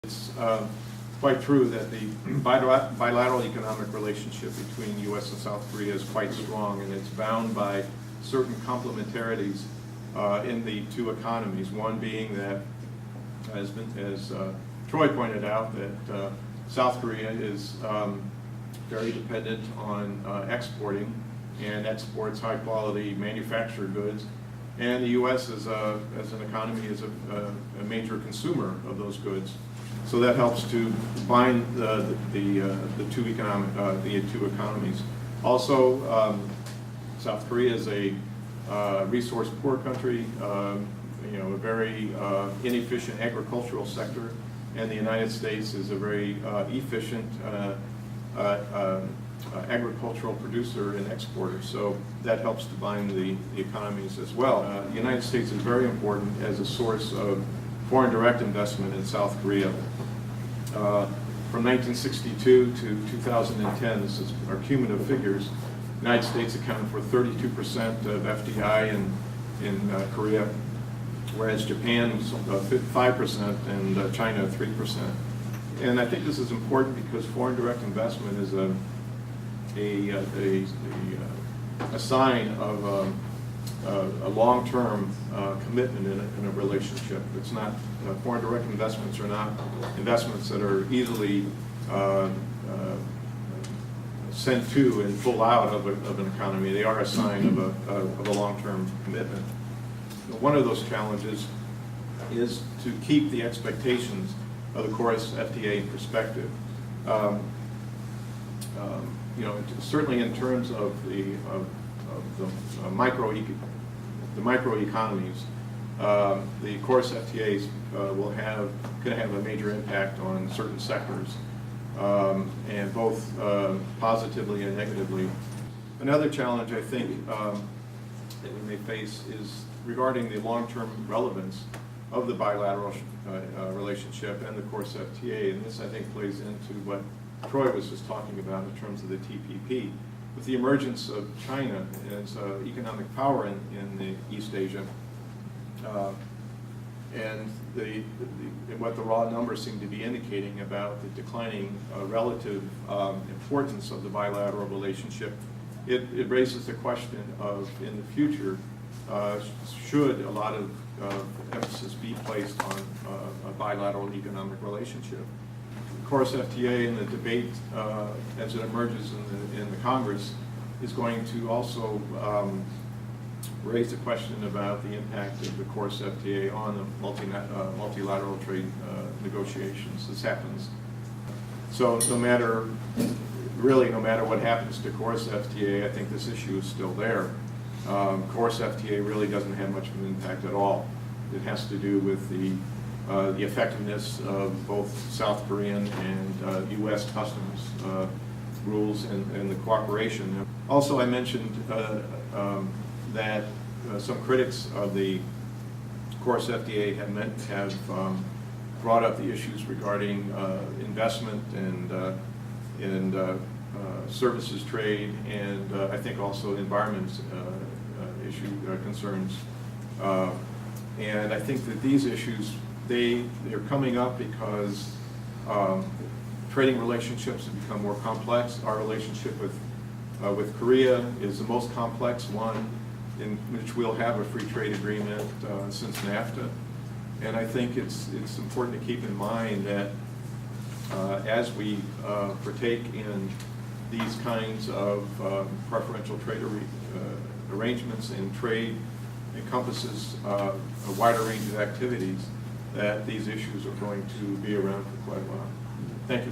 It's quite true that the bilateral economic relationship between the U.S. and South Korea is quite strong, and it's bound by certain complementarities in the two economies. One being that, as Troy pointed out, that South Korea is very dependent on exporting and exports high-quality manufactured goods, and the U.S. as an economy is a major consumer of those goods. So that helps to bind the two economies. Also, South Korea is a resource-poor country, a very inefficient agricultural sector, and the United States is a very efficient agricultural producer and exporter. So that helps to bind the economies as well. The United States is very important as a source of foreign direct investment in South Korea. From 1962 to 2010, this is our cumulative figures, the United States accounted for 32% of FDI in Korea, whereas Japan was 5% and China 3%. And I think this is important because foreign direct investment is a sign of a long-term commitment in a relationship. It's not, foreign direct investments are not investments that are easily sent to and pull out of an economy. They are a sign of a long-term commitment. One of those challenges is to keep the expectations of the ICKS-KEI in perspective. Certainly in terms of the microeconomies, the ICKS-KEIs could have a major impact on certain sectors, and both positively and negatively. Another challenge I think that we may face is regarding the long-term relevance of the bilateral relationship and the ICKS-KEI, and this I think plays into what Troy was just talking about in terms of the TPP. With the emergence of China as economic power in the East Asia, and what the raw numbers seem to be indicating about the declining relative importance of the bilateral relationship, it raises the question of, in the future, should a lot of emphasis be placed on a bilateral economic relationship. ICKS-KEI in the debate as it emerges in the Congress is going to also raise the question about the impact of the ICKS-KEI on the multilateral trade negotiations. This happens. So no matter what happens to ICKS-KEI, I think this issue is still there. ICKS-KEI really doesn't have much of an impact at all. It has to do with the effectiveness of both South Korean and U.S. customs rules and the cooperation. Also, I mentioned that some critics of the ICKS-KEI have brought up the issues regarding investment and services trade, and I think also environment concerns. And I think that these issues, they're coming up because trading relationships have become more complex. Our relationship with Korea is the most complex one, in which we'll have a free trade agreement since NAFTA. And I think it's important to keep in mind that as we partake in these kinds of preferential trade arrangements, and trade encompasses a wider range of activities, that these issues are going to be around for quite a while. Thank you.